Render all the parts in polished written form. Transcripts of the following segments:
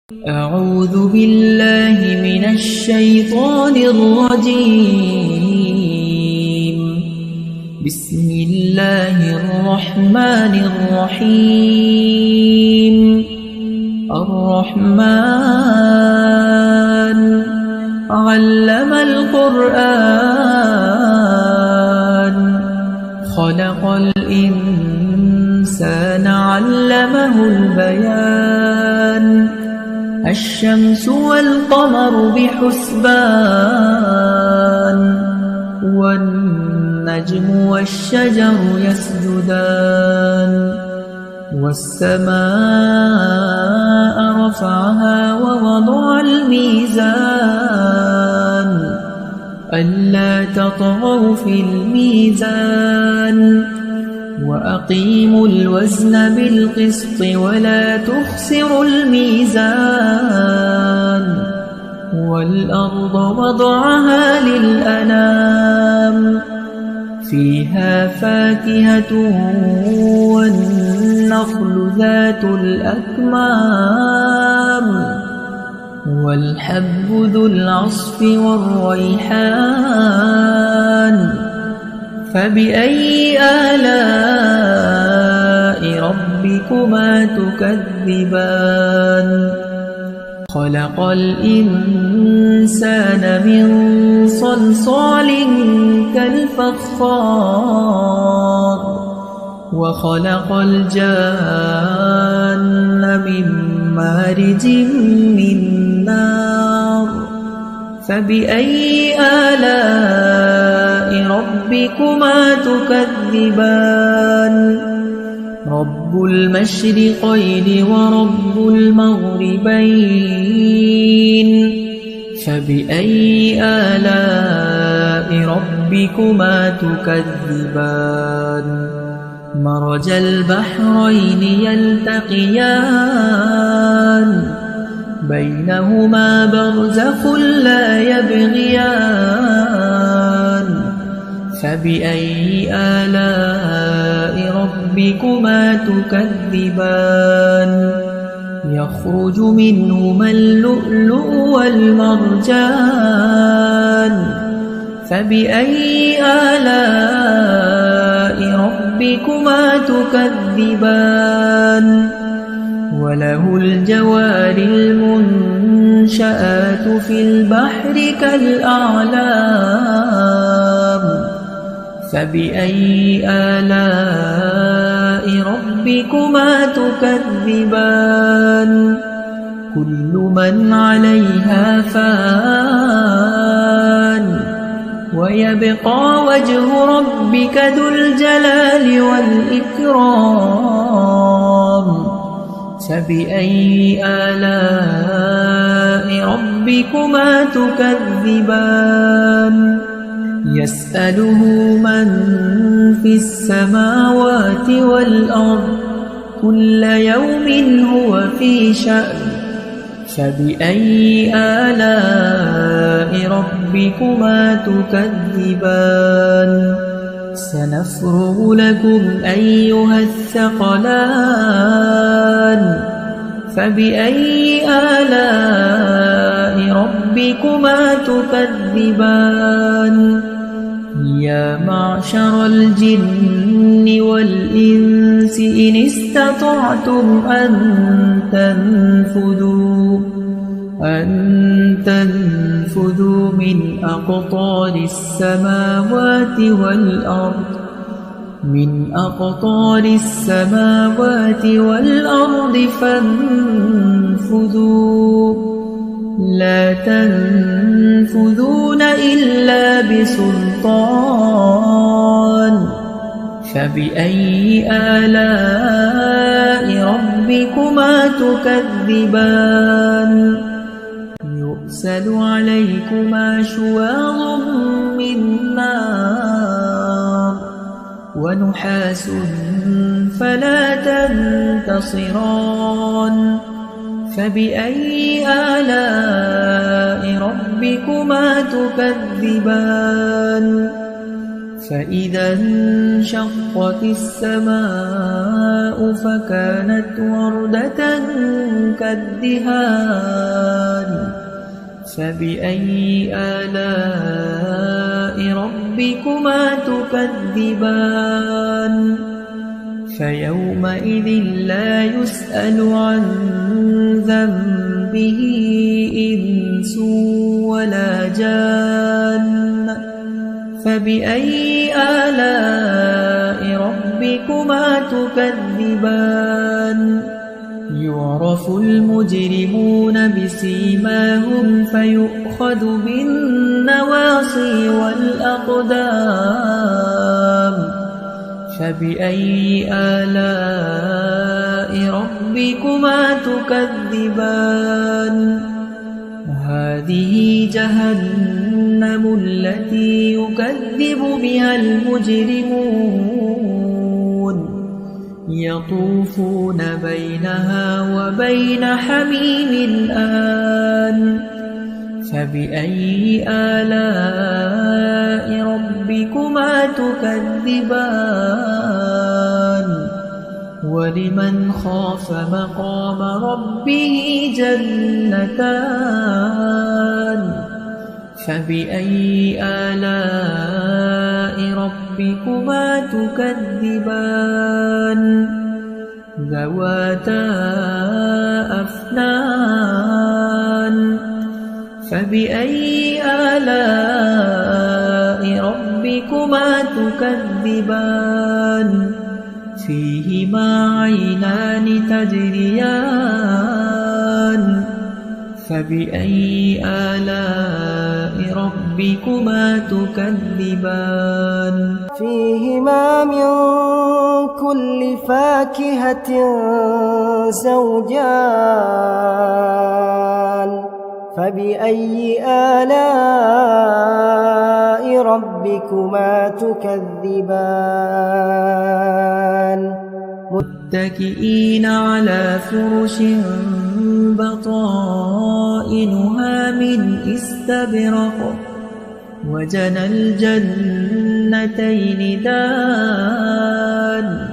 أعوذ بالله من الشيطان الرجيم. بسم الله الرحمن الرحيم. الرحمن علم القرآن خلق الإنسان علمه البيان الشمس والقمر بحسبان والنجم والشجر يسجدان والسماء رفعها ووضع الميزان ألا تطغوا في الميزان وأقيموا الوزن بالقسط ولا تخسروا الميزان والأرض وضعها للأنام فيها فاكهة والنخل ذات الأكمام والحب ذو العصف والريحان فبأي آلاء ربكما تكذبان خلق الإنسان من صلصال كالفخار وخلق الجان من مارج من نار فبأي آلاء ربكما تكذبان رب المشرقين ورب المغربين فبأي آلاء ربكما تكذبان مرج البحرين يلتقيان بينهما برزخ لا يبغيان فبأي آلاء ربكما تكذبان يخرج منهما اللؤلؤ والمرجان فبأي آلاء ربكما تكذبان وله الجوار المنشآت في البحر كالأعلام فبأي آلاء ربكما تكذبان كل من عليها فان ويبقى وجه ربك ذو الجلال والإكرام فبأي آلاء ربكما تكذبان يسأله من في السماوات والأرض كل يوم هو في شأن فبأي آلاء ربكما تكذبان سنفرغ لكم أيها الثقلان فبأي آلاء ربكما تكذبان يا معشر الجن والإنس إن استطعتم أن تنفذوا من أقطار السماوات والأرض فانفذوا لا تنفذون إلا بسلطان فبأي آلاء ربكما تكذبان يرسل عليكما شواظ من نار ونحاس فلا تنتصران فبأي آلاء ربكما تكذبان فإذا انشقت السماء فكانت وردة كالدهان فبأي آلاء ربكما تكذبان فيومئذ لا يسأل عن ذنبه إنس ولا جان فبأي آلاء ربكما تكذبان يعرف المجرمون بسيماهم فيؤخذ بالنواصي والأقدام فبأي آلاء ربكما تكذبان هذه جهنم التي يكذب بها المجرمون يطوفون بينها وبين حميم آن فبأي آلاء ربكما تكذبان ولمن خاف مقام ربه جنتان فبأي آلاء ربكما تكذبان ذواتا أفنان فبأي آلاء ربكما تكذبان فيهما عينان تجريان فبأي آلاء ربكما تكذبان فيهما من كل فاكهة زوجان فبأي آلاء ربكما تكذبان متكئين على فرش بطائنها من استبرق وجنى الجنتين دان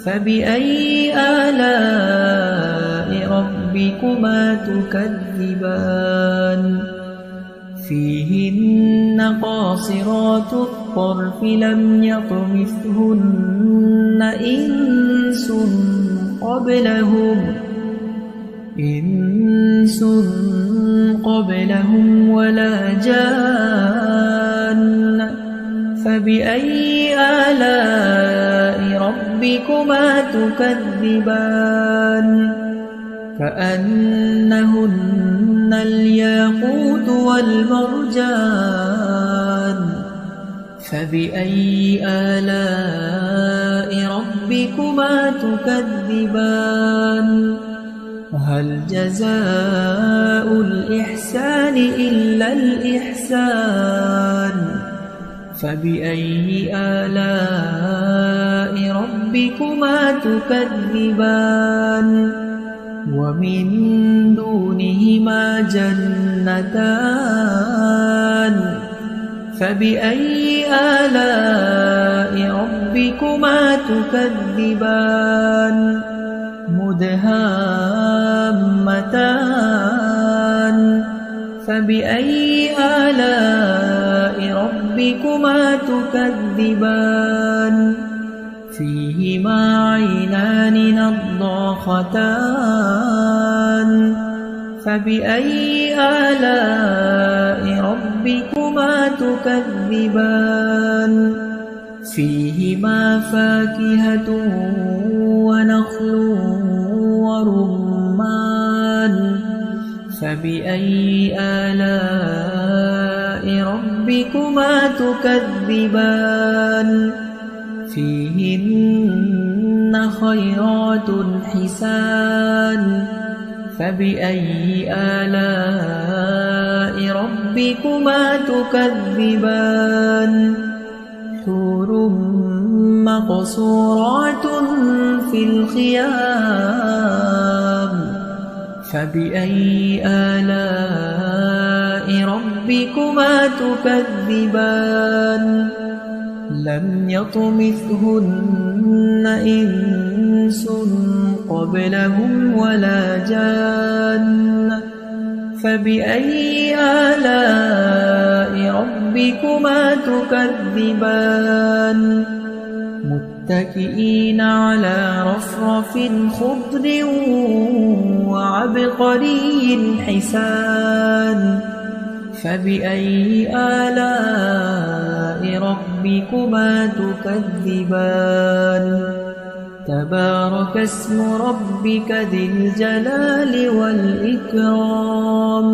فبأي آلاء ربكما تكذبان فيهن قاصرات الطرف لم يطمثهن إنس قبلهم ولا جان فبأي آلاء ربكما تكذبان كأنهن الياقوت والمرجان فبأي آلاء ربكما تكذبان هل جزاء الإحسان إلا الإحسان فبأي آلاء ربكما تكذبان ومن دونهما جنتان فبأي آلاء ربكما تكذبان مدهامتان فبأي آلاء ربكما تكذبان فيهما عينان نضاختان فبأي آلاء ربكما تكذبان فيهما فاكهة ونخل ورمان فبأي آلاء ربكما تكذبان فيهن خيرات حسان فبأي آلاء ربكما تكذبان حور مقصورات في الخيام فبأي آلاء ربكما تكذبان لم يطمثهن إنس قبلهم ولا جان فبأي آلاء ربكما تكذبان متكئين على رفرف خضر وعبقري حسان فبأي آلاء ربكما تكذبان تبارك اسم ربك ذي الجلال والإكرام